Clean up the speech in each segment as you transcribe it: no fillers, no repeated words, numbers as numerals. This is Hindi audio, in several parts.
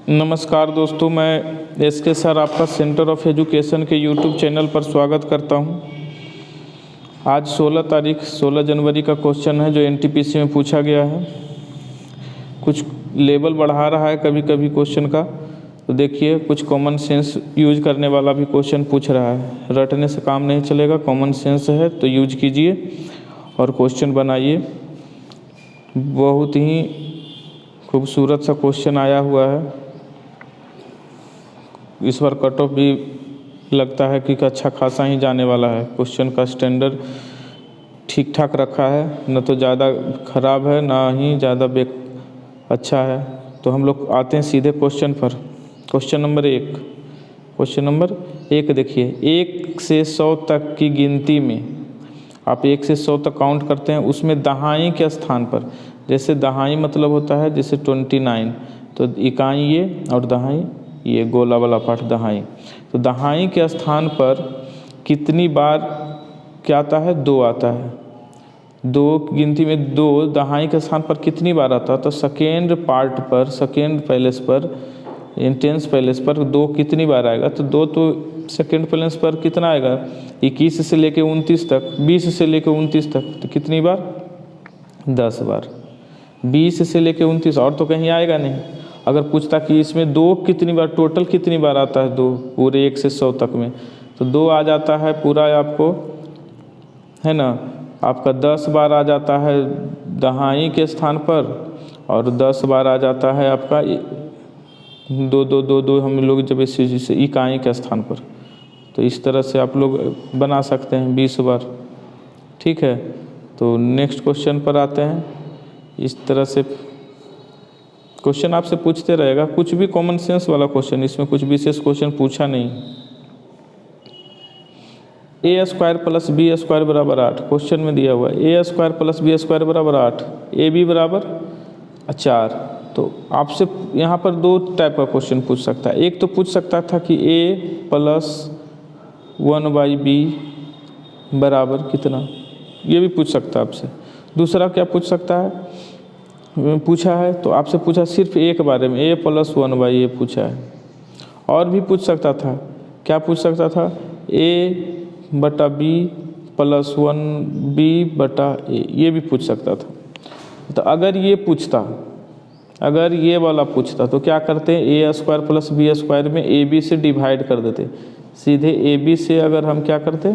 नमस्कार दोस्तों, मैं एसके सर आपका सेंटर ऑफ एजुकेशन के यूट्यूब चैनल पर स्वागत करता हूं। आज 16 जनवरी का क्वेश्चन है जो एनटीपीसी में पूछा गया है। कुछ लेवल बढ़ा रहा है कभी कभी क्वेश्चन का, तो देखिए कुछ कॉमन सेंस यूज करने वाला भी क्वेश्चन पूछ रहा है। रटने से काम नहीं चलेगा, कॉमन सेंस है तो यूज कीजिए और क्वेश्चन बनाइए। बहुत ही खूबसूरत सा क्वेश्चन आया हुआ है। इस बार कट ऑफ भी लगता है कि अच्छा खासा ही जाने वाला है। क्वेश्चन का स्टैंडर्ड ठीक ठाक रखा है, न तो ज़्यादा ख़राब है ना ही ज़्यादा अच्छा है। तो हम लोग आते हैं सीधे क्वेश्चन पर। क्वेश्चन नंबर एक देखिए, 1 से 100 तक की गिनती में आप 1 से 100 तक काउंट करते हैं, उसमें दहाई के स्थान पर, जैसे दहाई मतलब होता है जैसे 29, तो इकाई ये और दहाई ये गोला वाला पार्ट दहाई। तो दहाई के स्थान पर कितनी बार क्या आता है? 2 आता है। 2 गिनती में 2 दहाई के स्थान पर कितनी बार आता है? तो सेकेंड पार्ट पर, सेकेंड पैलेस पर, इंटेंस पैलेस पर 2 कितनी बार आएगा? तो 2 तो सेकेंड पैलेस पर कितना आएगा? 21 से लेके 29 तक, 20 से लेके 29 तक, तो कितनी बार? 10 बार। 20 से लेके 29 और तो कहीं आएगा नहीं। अगर पूछता कि इसमें 2 कितनी बार, टोटल कितनी बार आता है 2 पूरे 1 से 100 तक में, तो 2 आ जाता है पूरा आपको, है ना, आपका 10 बार आ जाता है दहाई के स्थान पर और 10 बार आ जाता है आपका 2 हम लोग जब इसे इकाई के स्थान पर। तो इस तरह से आप लोग बना सकते हैं 20 बार। ठीक है, तो नेक्स्ट क्वेश्चन पर आते हैं। इस तरह से क्वेश्चन आपसे पूछते रहेगा, कुछ भी कॉमन सेंस वाला क्वेश्चन, इसमें कुछ विशेष क्वेश्चन पूछा नहीं। a² + b² बराबर 8 क्वेश्चन में दिया हुआ है। a² + b² बराबर 8, ab बराबर 4। तो आपसे यहाँ पर 2 टाइप का क्वेश्चन पूछ सकता है। एक तो पूछ सकता था कि a + 1/b बराबर कितना, ये भी पूछ सकता है आपसे। दूसरा क्या पूछ सकता है, पूछा है तो आपसे पूछा सिर्फ एक बारे में, a + 1/a पूछा है। और भी पूछ सकता था, क्या पूछ सकता था? a/b + 1b/a, ये भी पूछ सकता था। तो अगर ये वाला पूछता तो क्या करते हैं? a² + b² में ab से डिवाइड कर देते, सीधे ab से अगर हम क्या करते,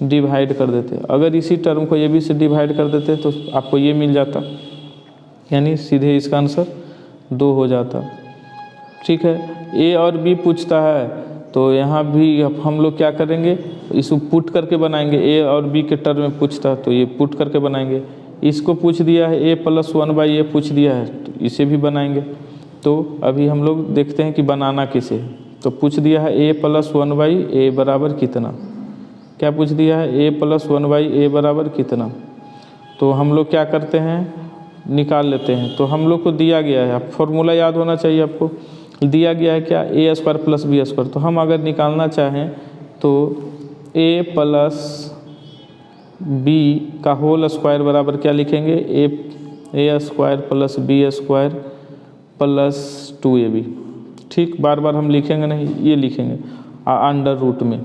डिवाइड कर देते। अगर इसी टर्म को ab से डिवाइड कर देते तो आपको ये मिल जाता, यानी सीधे इसका आंसर 2 हो जाता। ठीक है, a और b पूछता है तो यहाँ भी हम लोग क्या करेंगे, इसको पुट करके बनाएंगे। a और b के टर्म में पूछता तो ये पुट करके बनाएंगे। इसको पूछ दिया है a + 1/a पूछ दिया है तो इसे भी बनाएंगे। तो अभी हम लोग देखते हैं कि बनाना किसे। तो पूछ दिया है a + 1/a बराबर कितना। क्या पूछ दिया है? a + 1/a बराबर कितना। तो हम लोग क्या करते हैं, निकाल लेते हैं। तो हम लोग को दिया गया है, फॉर्मूला याद होना चाहिए आपको। दिया गया है क्या? a² + b²। तो हम अगर निकालना चाहें तो a + b का होल स्क्वायर बराबर क्या लिखेंगे? a² + b² + 2ab। ठीक, बार बार हम लिखेंगे नहीं, ये लिखेंगे अंडर रूट में।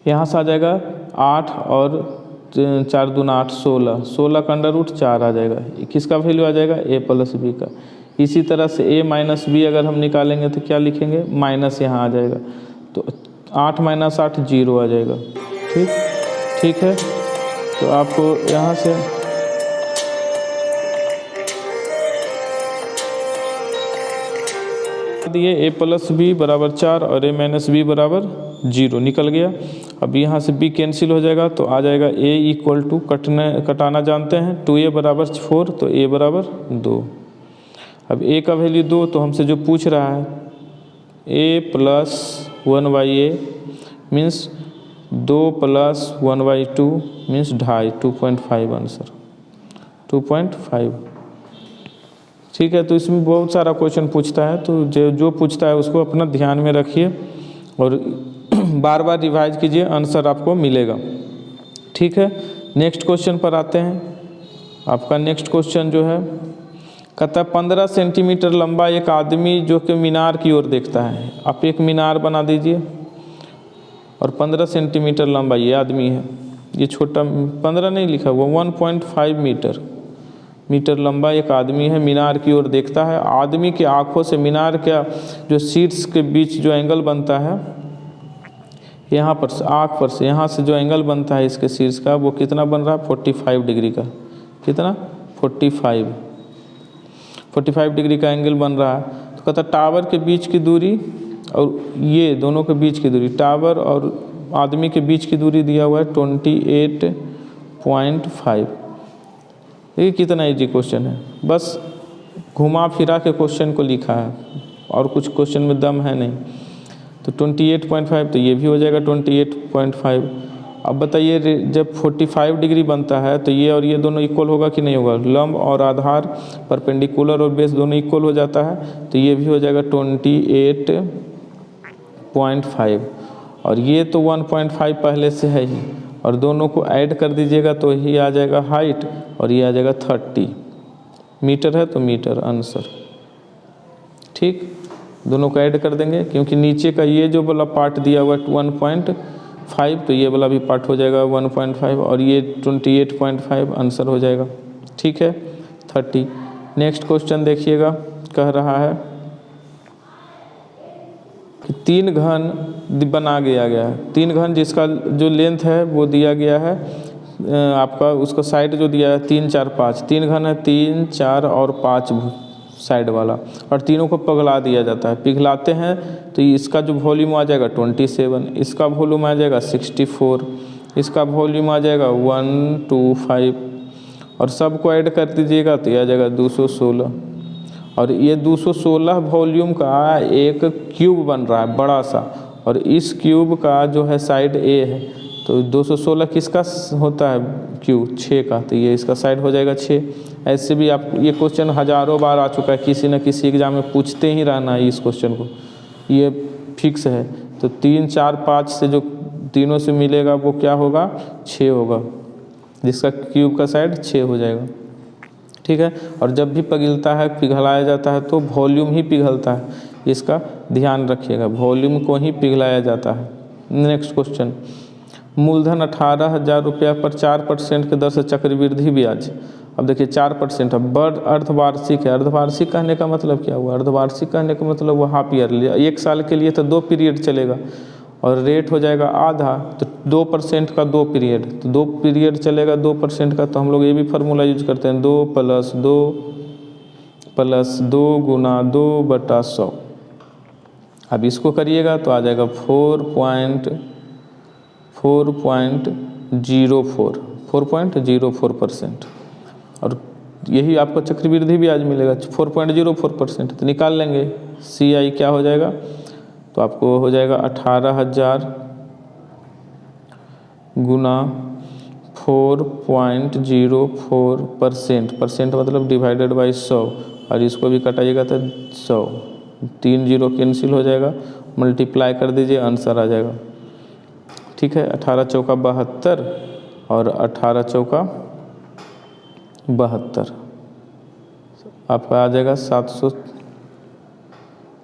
यहाँ से आ जाएगा 8 और 4 दूना 8, 16 का अंडर रूट 4 आ जाएगा। किसका वैल्यू आ जाएगा? a + b का। इसी तरह से a - b अगर हम निकालेंगे तो क्या लिखेंगे? माइनस यहाँ आ जाएगा, तो 8 - 8 0 आ जाएगा। ठीक है, तो आपको यहाँ से दिए a + b बराबर 4 और a - b बराबर 0 निकल गया। अब यहाँ से b कैंसिल हो जाएगा तो आ जाएगा a = कटाना जानते हैं, 2a बराबर 4 तो a बराबर 2। अब a का वैल्यू 2, तो हमसे जो पूछ रहा है a + 1/a means 2 + 1/2 means 2.5, 2.5 answer 2.5। ठीक है, तो इसमें बहुत सारा क्वेश्चन पूछता है, तो जो पूछता है उसको अपना ध्यान में रखिए और बार बार रिवाइज कीजिए, आंसर आपको मिलेगा। ठीक है, नेक्स्ट क्वेश्चन पर आते हैं। आपका नेक्स्ट क्वेश्चन जो है कहता है 15 सेंटीमीटर लंबा एक आदमी जो कि मीनार की ओर देखता है। आप एक मीनार बना दीजिए और 15 सेंटीमीटर लंबा ये आदमी है, ये छोटा 15 नहीं लिखा हुआ 1.5 मीटर लंबा एक आदमी है, मीनार की ओर देखता है। आदमी की आंखों से मीनार का जो शीट्स के बीच जो एंगल बनता है, यहाँ पर से आँख पर से यहाँ से जो एंगल बनता है इसके शीर्ष का, वो कितना बन रहा है 45 डिग्री का। कितना 45 डिग्री का एंगल बन रहा है। तो कहता टावर के बीच की दूरी और ये दोनों के बीच की दूरी, टावर और आदमी के बीच की दूरी दिया हुआ है 28.5। देखिए कितना इजी क्वेश्चन है, बस घुमा फिरा के क्वेश्चन को लिखा है और कुछ क्वेश्चन में दम है नहीं। तो 28.5 तो ये भी हो जाएगा 28.5। अब बताइए जब 45 डिग्री बनता है तो ये और ये दोनों इक्वल होगा कि नहीं होगा? लंब और आधार परपेंडिकुलर और बेस दोनों इक्वल हो जाता है, तो ये भी हो जाएगा 28.5। और ये तो 1.5 पहले से है ही, और दोनों को ऐड कर दीजिएगा तो ही आ जाएगा हाइट, और ये आ जाएगा 30 मीटर है, तो मीटर आंसर। ठीक, दोनों को ऐड कर देंगे क्योंकि नीचे का ये जो वाला पार्ट दिया हुआ है 1.5, तो ये वाला भी पार्ट हो जाएगा 1.5, और ये 28.5 आंसर हो जाएगा। ठीक है 30। नेक्स्ट क्वेश्चन देखिएगा, कह रहा है कि 3 घन बना गया है। 3 घन जिसका जो लेंथ है वो दिया गया है आपका, उसका साइड जो दिया है 3, 4, 5। 3 घन है 3, 4 और 5 साइड वाला, और तीनों को पिघला दिया जाता है। पिघलाते हैं तो इसका जो वॉल्यूम आ जाएगा 27, इसका वॉल्यूम आ जाएगा 64, इसका वॉल्यूम आ जाएगा 125, और सबको ऐड कर दीजिएगा तो ये आ जाएगा 216। और ये 216 वॉल्यूम का एक क्यूब बन रहा है बड़ा सा, और इस क्यूब का जो है साइड ए है, तो 216 किसका होता है क्यूब? 6 का, तो ये इसका साइड हो जाएगा 6। ऐसे भी आप ये क्वेश्चन हज़ारों बार आ चुका है, किसी न किसी एग्जाम में पूछते ही रहना है इस क्वेश्चन को, ये फिक्स है। तो 3, 4, 5 से जो तीनों से मिलेगा वो क्या होगा? 6 होगा, जिसका क्यूब का साइड 6 हो जाएगा। ठीक है, और जब भी पिघलता है, पिघलाया जाता है, तो वॉल्यूम ही पिघलता है, इसका ध्यान रखिएगा, वॉल्यूम को ही पिघलाया जाता है। नेक्स्ट क्वेश्चन, मूलधन 18,000 रुपया पर 4% के दर से चक्रवृद्धि ब्याज। अब देखिए 4% अब अर्धवार्षिक है। अर्धवार्षिक कहने का मतलब क्या हुआ? अर्धवार्षिक कहने का मतलब वो हाफ ईयरली, 1 साल के लिए तो 2 पीरियड चलेगा, और रेट हो जाएगा आधा, तो 2% का 2 पीरियड, तो 2 पीरियड चलेगा 2% का। तो हम लोग ये भी फार्मूला यूज करते हैं, 2 + 2 गुना 2/100। अब इसको करिएगा तो आ जाएगा 4.04%, और यही आपको चक्रवृद्धि ब्याज मिलेगा 4.04%। तो निकाल लेंगे CI क्या हो जाएगा, तो आपको हो जाएगा 18,000 गुना 4.04%, परसेंट मतलब डिवाइडेड बाई 100, और इसको भी कटाइएगा तो 100, 3 0 कैंसिल हो जाएगा, मल्टीप्लाई कर दीजिए, आंसर आ जाएगा। ठीक है, 18 चौका 72 और 18 चौका 72, आपका आ जाएगा 700।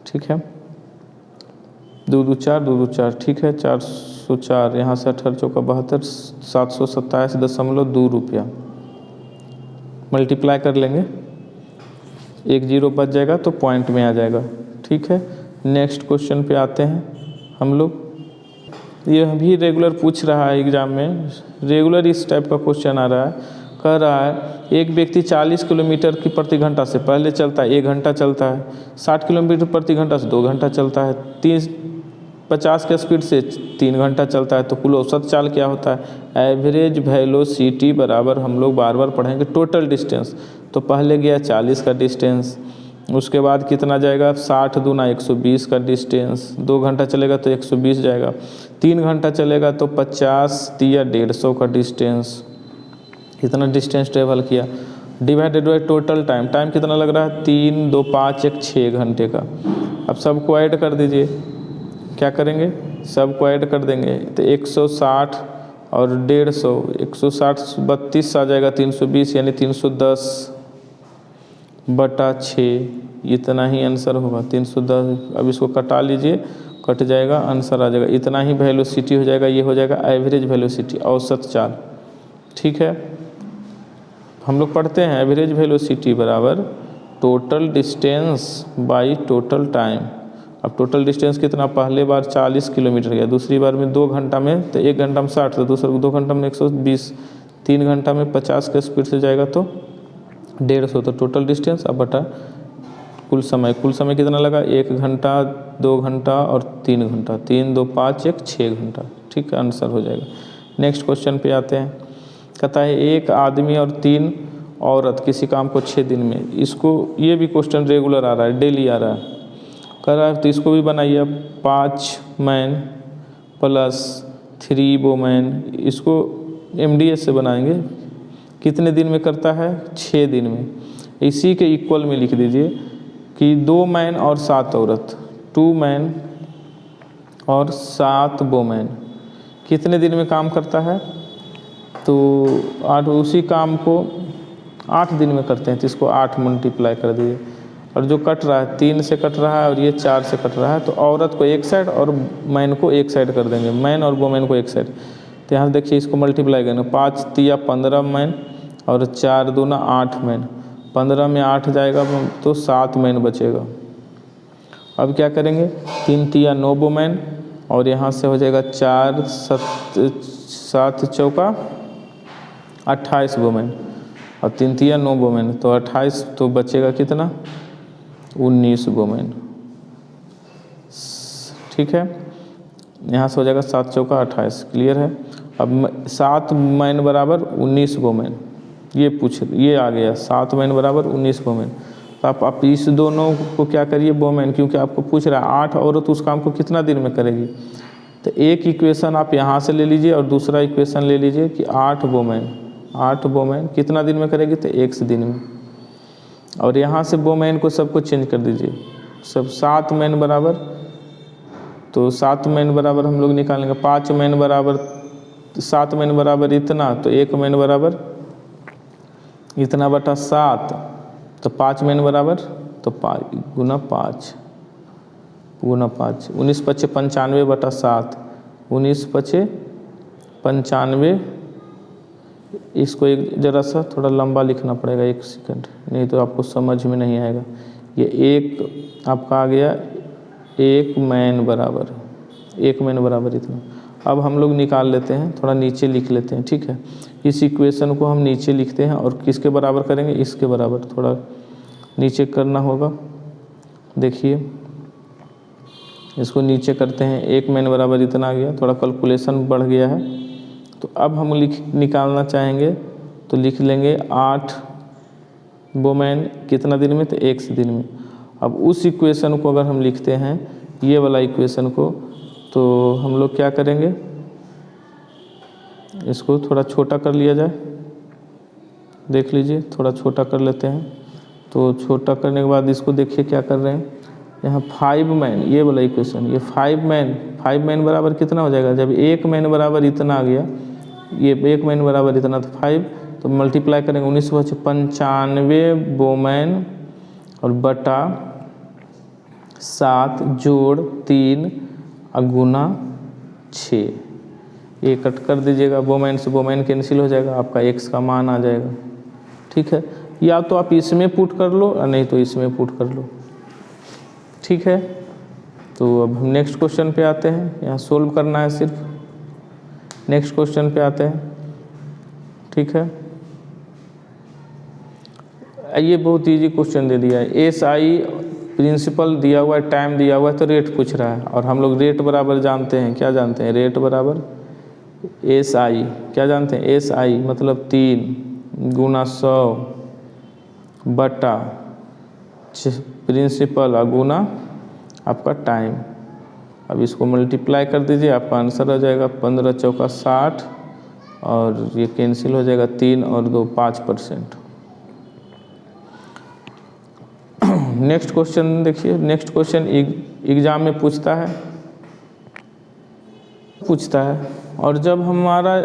ठीक है, 2 2 4 2 2 4, ठीक है 404, यहाँ से 18 चौका 72, 727.2 रुपया, मल्टीप्लाई कर लेंगे, 1 0 बच जाएगा तो पॉइंट में आ जाएगा। ठीक है, नेक्स्ट क्वेश्चन पे आते हैं हम लोग। ये भी रेगुलर पूछ रहा है एग्जाम में, रेगुलर इस टाइप का क्वेश्चन आ रहा है। कह रहा है एक व्यक्ति 40 किलोमीटर की प्रति घंटा से पहले चलता है, 1 घंटा चलता है, 60 किलोमीटर प्रति घंटा से 2 घंटा चलता है, 50 के स्पीड से 3 घंटा चलता है, तो कुल औसत चाल क्या होता है? एवरेज वेलोसिटी बराबर, हम लोग बार बार पढ़ेंगे टोटल डिस्टेंस। तो पहले गया 40 का डिस्टेंस, उसके बाद कितना जाएगा? 60 दूना 120 का डिस्टेंस, 2 घंटा चलेगा तो 120 जाएगा, 3 घंटा चलेगा तो 50 या 150 का डिस्टेंस, कितना डिस्टेंस ट्रेवल किया, divided by total time, time कितना लग रहा है? 3 2 5 1 6 घंटे का। अब सबको ऐड कर दीजिए, क्या करेंगे? सबको ऐड कर देंगे तो 160 और 150, 160 32 आ जाएगा, 320 यानी 310, बटा 6, इतना ही आंसर होगा 310। अब इसको कटा लीजिए, कट जाएगा, आंसर आ जाएगा। इतना ही वेलोसिटी हो जाएगा, ये हो जाएगा एवरेज वेलोसिटी, औसत चाल। ठीक है, हम लोग पढ़ते हैं एवरेज वेलोसिटी बराबर total distance by total time. अब टोटल डिस्टेंस कितना, पहले बार 40 किलोमीटर गया, दूसरी बार में 2 घंटा में, तो 1 घंटा में 60, तो दूसरे 2 घंटा में 120, 3 घंटा में 50 के स्पीड से जाएगा तो 150। तो टोटल डिस्टेंस अब बटा कुल समय कितना लगा, 1 घंटा, 2 घंटा और 3 घंटा, 3 2 5 1 6 घंटा। ठीक है, आंसर हो जाएगा। नेक्स्ट क्वेश्चन पे आते हैं। कहता है एक आदमी और 3 औरत किसी काम को 6 दिन में, इसको ये भी क्वेश्चन रेगुलर आ रहा है, डेली आ रहा है, कर रहा है, तो इसको भी बनाइए। 5 मैन प्लस 3 वोमेन, इसको MDS से बनाएंगे। कितने दिन में करता है, 6 दिन में। इसी के इक्वल में लिख दीजिए कि 2 मैन और 7 औरत, 2 मैन और 7 वोमेन कितने दिन में काम करता है, तो 8, उसी काम को 8 दिन में करते हैं, तो इसको 8 मल्टीप्लाई कर दीजिए। और जो कट रहा है 3 से कट रहा है और ये 4 से कट रहा है, तो औरत को एक साइड और मैन को एक साइड कर देंगे, मैन और वोमेन को एक साइड। तो यहाँ देखिए इसको मल्टीप्लाई करेंगे, 5 तिया 15 मैन और 4 दूना 8 मैन, 15 में 8 जाएगा तो 7 मैन बचेगा। अब क्या करेंगे, 3 तिया 9 वोमेन और यहाँ से हो जाएगा 4 7 चौका 28 वोमेन और 3 तिया 9 वोमेन, तो 28, तो बचेगा कितना, 19 वोमेन। ठीक है, यहाँ से हो जाएगा 7 चौका 28, क्लियर है। अब 7 मैन बराबर 19 वोमेन, ये आ गया, 7 मैन बराबर 19 वोमेन। तो आप इस दोनों को क्या करिए, वोमेन, क्योंकि आपको पूछ रहा है 8 औरत उस काम को कितना दिन में करेगी। तो एक इक्वेशन आप यहाँ से ले लीजिए और दूसरा इक्वेशन ले लीजिए कि 8 वोमेन कितना दिन में करेगी, तो 1 दिन में। और यहाँ से वोमेन को सबको चेंज कर दीजिए, सब 7 मैन बराबर, तो 7 मैन बराबर हम लोग निकालेंगे, 5 मैन बराबर 7 मैन बराबर इतना, तो 1 मैन बराबर इतना बटा 7, तो 5 मैन बराबर, तो 5 गुना 5 गुना 5, 19 पचे 95 बटा 7, 19 पचे 95। इसको एक ज़रा सा थोड़ा लंबा लिखना पड़ेगा, 1 सेकंड, नहीं तो आपको समझ में नहीं आएगा। ये एक आपका आ गया 1 मैन बराबर, 1 मैन बराबर इतना। अब हम लोग निकाल लेते हैं, थोड़ा नीचे लिख लेते हैं। ठीक है, इस इक्वेशन को हम नीचे लिखते हैं और किसके बराबर करेंगे, इसके बराबर, थोड़ा नीचे करना होगा। देखिए इसको नीचे करते हैं, 1 मैन बराबर इतना आ गया, थोड़ा कैलकुलेशन बढ़ गया है। तो अब हम निकालना चाहेंगे तो लिख लेंगे 8 वोमेन कितना दिन में, तो 1 दिन में। अब उस इक्वेशन को अगर हम लिखते हैं, ये वाला इक्वेशन को, तो हम लोग क्या करेंगे, इसको थोड़ा छोटा कर लिया जाए। देख लीजिए, थोड़ा छोटा कर लेते हैं। तो छोटा करने के बाद इसको देखिए क्या कर रहे हैं, यहाँ 5 मैन, ये वाला इक्वेशन, ये 5 मैन बराबर कितना हो जाएगा, जब 1 मैन बराबर इतना आ गया, ये 1 मैन बराबर इतना, तो 5, तो मल्टीप्लाई करेंगे, 19 बचे 95 वोमेन और बटा 7 जोड़ 3 गुना 6, ये कट कर दीजिएगा, वोमेन से वोमेन कैंसिल हो जाएगा, आपका x का मान आ जाएगा। ठीक है, या तो आप इसमें पुट कर लो और नहीं तो इसमें पुट कर लो। ठीक है, तो अब हम नेक्स्ट क्वेश्चन पे आते हैं, यहाँ सोल्व करना है सिर्फ। नेक्स्ट क्वेश्चन पे आते हैं। ठीक है, ये बहुत इजी क्वेश्चन दे दिया है, SI प्रिंसिपल दिया हुआ है, टाइम दिया हुआ है, तो रेट पूछ रहा है। और हम लोग रेट बराबर जानते हैं, क्या जानते हैं, रेट बराबर SI, क्या जानते हैं, SI मतलब 3 गुना 100 बटा प्रिंसिपल गुना आपका टाइम। अब इसको मल्टीप्लाई कर दीजिए, आपका आंसर आ जाएगा 15 चौका 60 और ये कैंसिल हो जाएगा, 3 और 2 5%। नेक्स्ट क्वेश्चन देखिए, नेक्स्ट क्वेश्चन एग्जाम में पूछता है और जब हमारा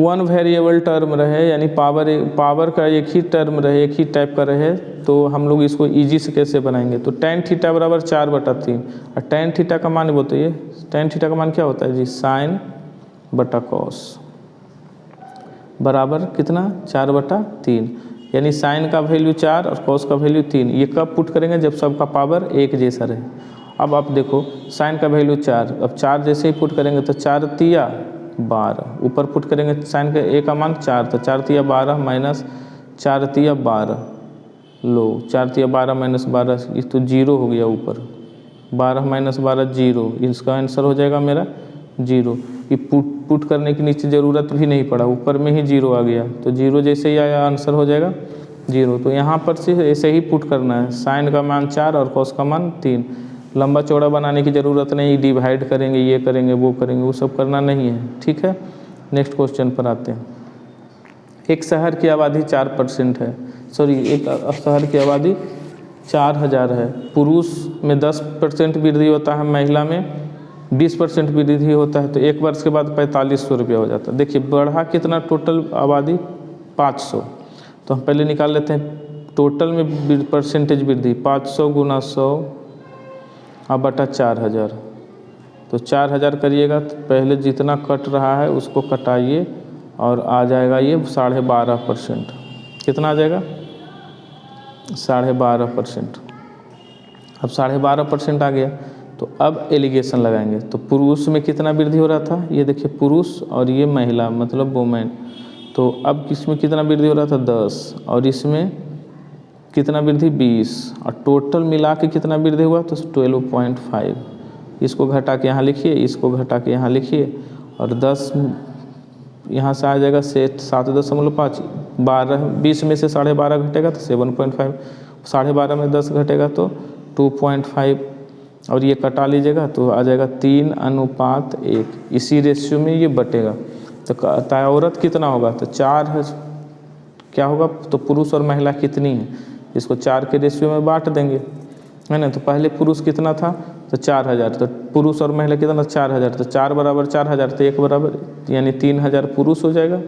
1 वेरिएबल टर्म रहे, यानी पावर का एक ही टर्म रहे, एक ही टाइप का रहे, तो हम लोग इसको इजी से कैसे बनाएंगे, तो tan थीटा बराबर 4/3 और tan थीटा का मान बोलते ये tan थीटा का मान क्या होता है जी, साइन बटा कॉस बराबर कितना 4/3, यानी साइन का वैल्यू 4 और कॉस का वैल्यू 3। ये कब पुट करेंगे, जब सबका पावर एक जैसा रहे। अब आप देखो साइन का वैल्यू 4, अब 4 जैसे ही पुट करेंगे तो 4 तिया 12, ऊपर पुट करेंगे साइन का ए का मान 4, तो 4 तिया 12 माइनस 4 तिया 12, लो 4 तिया 12 माइनस 12, ये तो 0 हो गया ऊपर, 12 माइनस 12 0, इसका आंसर हो जाएगा मेरा 0। ये पुट करने की नीचे ज़रूरत भी नहीं पड़ा, ऊपर में ही 0 आ गया, तो 0 जैसे ही आया आंसर हो जाएगा 0। तो यहाँ पर सिर्फ ऐसे ही पुट करना है, साइन का मान 4 और कॉस का मान 3। लंबा चौड़ा बनाने की ज़रूरत नहीं, डिवाइड करेंगे, ये करेंगे, वो करेंगे, वो सब करना नहीं है, ठीक है। नेक्स्ट क्वेश्चन पर आते हैं। एक शहर की आबादी 4% है, सॉरी एक शहर की आबादी 4000 है, पुरुष में 10% वृद्धि होता है, महिला में 20% वृद्धि होता है, तो 1 वर्ष के बाद 4500 रुपया हो जाता है। देखिए बढ़ा कितना, टोटल आबादी 500, तो हम पहले निकाल लेते हैं टोटल में परसेंटेज वृद्धि, 500 गुना 100 अब बटा 4000, तो 4000 करिएगा तो पहले जितना कट रहा है उसको कटाइए और आ जाएगा ये 12.5%। कितना आ जाएगा 12.5%। अब 12.5% आ गया, तो अब एलिगेशन लगाएंगे। तो पुरुष में कितना वृद्धि हो रहा था, ये देखिए पुरुष और ये महिला मतलब वुमेन, तो अब किसमें कितना वृद्धि हो रहा था 10 और इसमें कितना वृद्धि 20 और टोटल मिला के कितना वृद्धि हुआ तो 12.5। इसको घटा के यहाँ लिखिए, इसको घटा के यहाँ लिखिए और 10 यहाँ से आ जाएगा से 7.5, 12 20 में से 12.5 घटेगा तो 7.5, 12.5 में 10 घटेगा तो 2.5 और ये कटा लीजिएगा तो आ जाएगा 3:1। इसी रेशियो में ये बटेगा, तो औरत कितना होगा तो 4 है, क्या होगा तो पुरुष और महिला कितनी है, इसको 4 के रेशियो में बांट देंगे, है ना। तो पहले पुरुष कितना था तो 4000, तो पुरुष और महिला कितना 4000, तो 4 बराबर 4000, तो 1 बराबर यानी 3000 पुरुष हो जाएगा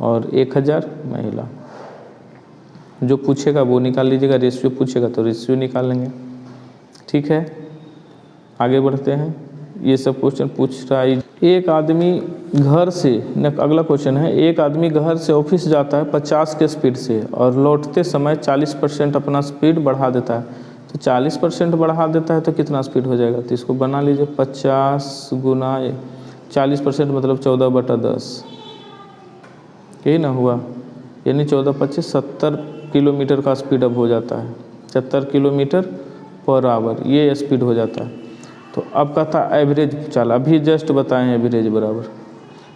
और 1000 महिला। जो पूछेगा वो निकाल लीजिएगा, रेशियो पूछेगा तो रेशियो निकाल लेंगे, ठीक है। आगे बढ़ते हैं, ये सब क्वेश्चन पूछ रहा है। एक आदमी घर से, अगला क्वेश्चन है, एक आदमी घर से ऑफिस जाता है 50 के स्पीड से और लौटते समय 40% अपना स्पीड बढ़ा देता है, तो 40% बढ़ा देता है तो कितना स्पीड हो जाएगा, तो इसको बना लीजिए 50 गुना 40% मतलब 14/10, यही ना हुआ, यानी 14×25 70 किलोमीटर का स्पीड अब हो जाता है, 70 किलोमीटर/आवर ये स्पीड हो जाता है। तो अब कहता एवरेज चल, अभी जस्ट बताएं एवरेज बराबर,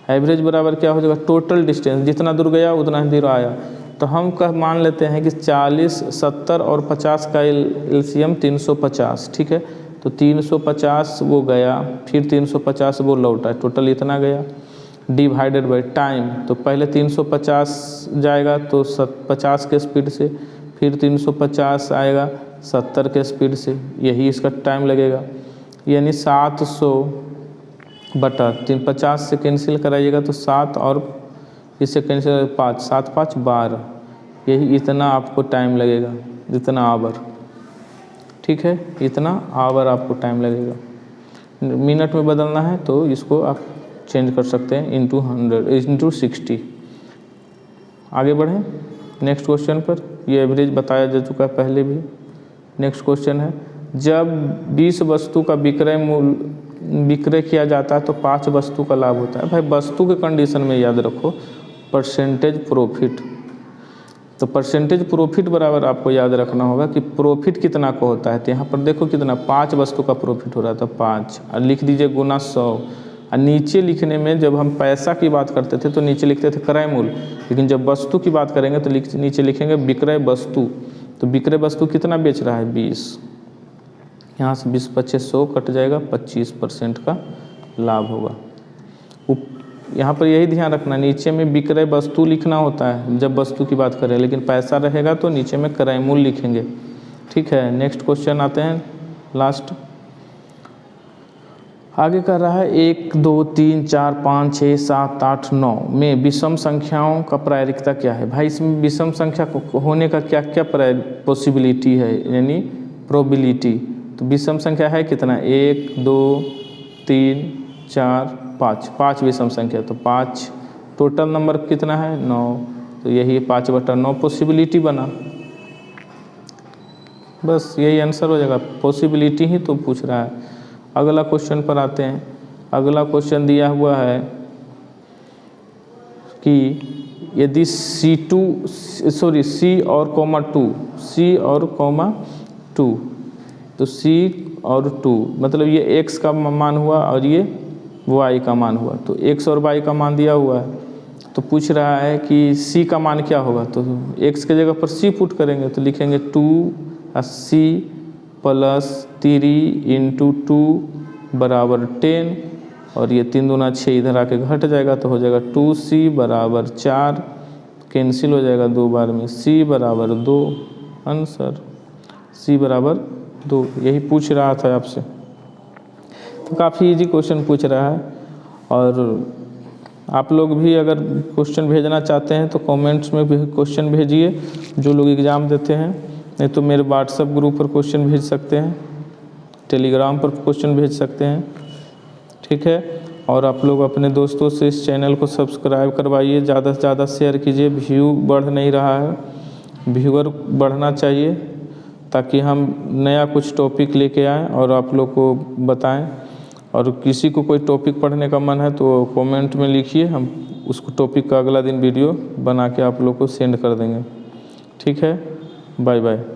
एवरेज बराबर क्या हो जाएगा टोटल डिस्टेंस, जितना दूर गया उतना ही दूर आया। तो हम मान लेते हैं कि 40, 70 और 50 का एलसीएम 350, ठीक है। तो 350 वो गया, फिर 350 वो लौटा, टोटल इतना गया, डिवाइडेड बाई टाइम। तो पहले 350 जाएगा तो 50 के स्पीड से, फिर 350 आएगा 70 के स्पीड से, यही इसका टाइम लगेगा, यानी 700/350 से कैंसिल कराइएगा तो 7 और इससे कैंसिल 5, 7 5 12, यही इतना आपको टाइम लगेगा, इतना आवर, ठीक है, इतना आवर आपको टाइम लगेगा। मिनट में बदलना है तो इसको आप चेंज कर सकते हैं इंटू 60। आगे बढ़ें नेक्स्ट क्वेश्चन पर, ये एवरेज बताया जा चुका है पहले भी। नेक्स्ट क्वेश्चन है, जब 20 वस्तु का विक्रय किया जाता है तो 5 वस्तु का लाभ होता है। भाई वस्तु के कंडीशन में याद रखो परसेंटेज प्रॉफिट, तो परसेंटेज प्रॉफिट बराबर आपको याद रखना होगा कि प्रॉफिट कितना को होता है। तो यहाँ पर देखो कितना 5 वस्तु का प्रॉफिट हो रहा था 5, और लिख दीजिए गुना 100। और नीचे लिखने में जब हम पैसा की बात करते थे तो नीचे लिखते थे क्रय मूल्य, लेकिन जब वस्तु की बात करेंगे तो नीचे लिखेंगे विक्रय वस्तु। तो विक्रय वस्तु कितना बेच रहा है 20, यहाँ से 20 × 100 कट जाएगा, 25% का लाभ होगा। यहाँ पर यही ध्यान रखना, नीचे में विक्रय वस्तु लिखना होता है जब वस्तु की बात करें, लेकिन पैसा रहेगा तो नीचे में क्रय मूल्य लिखेंगे, ठीक है। नेक्स्ट क्वेश्चन आते हैं लास्ट। आगे कर रहा है 1 2 3 4 5 6 7 8 9 में विषम संख्याओं का प्रायरिकता क्या है। भाई इसमें विषम संख्या होने का क्या क्या पॉसिबिलिटी है, यानी प्रोबेबिलिटी। तो विषम संख्या है कितना, 1 2 3 4 5, 5 विषम संख्या, तो 5 टोटल नंबर कितना है 9, तो यही 5/9 पॉसिबिलिटी बना। बस यही आंसर हो जाएगा, पॉसिबिलिटी ही तो पूछ रहा है। अगला क्वेश्चन पर आते हैं। अगला क्वेश्चन दिया हुआ है कि यदि C और कॉमा 2, C और कॉमा 2, तो C और 2 मतलब ये x का मान हुआ और ये y का मान हुआ, तो x और y का मान दिया हुआ है। तो पूछ रहा है कि C का मान क्या होगा, तो x के जगह पर C पुट करेंगे, तो लिखेंगे 2C + 3 × 2 = 10, और ये 3 दूना 6 इधर आके घट जाएगा, तो हो जाएगा 2C = 4, कैंसिल हो जाएगा 2 बार में, C = 2, आंसर C = 2। यही पूछ रहा था आपसे, तो काफ़ी इजी क्वेश्चन पूछ रहा है। और आप लोग भी अगर क्वेश्चन भेजना चाहते हैं तो कमेंट्स में भी क्वेश्चन भेजिए, जो लोग एग्ज़ाम देते हैं। नहीं तो मेरे व्हाट्सएप ग्रुप पर क्वेश्चन भेज सकते हैं, टेलीग्राम पर क्वेश्चन भेज सकते हैं, ठीक है। और आप लोग अपने दोस्तों से इस चैनल को सब्सक्राइब करवाइए, ज़्यादा से ज़्यादा शेयर कीजिए। व्यू बढ़ नहीं रहा है, व्यूअर बढ़ना चाहिए, ताकि हम नया कुछ टॉपिक लेके आएँ और आप लोग को बताएं। और किसी को कोई टॉपिक पढ़ने का मन है तो कमेंट में लिखिए, हम उसको टॉपिक का अगला दिन वीडियो बना के आप लोग को सेंड कर देंगे, ठीक है। Bye bye.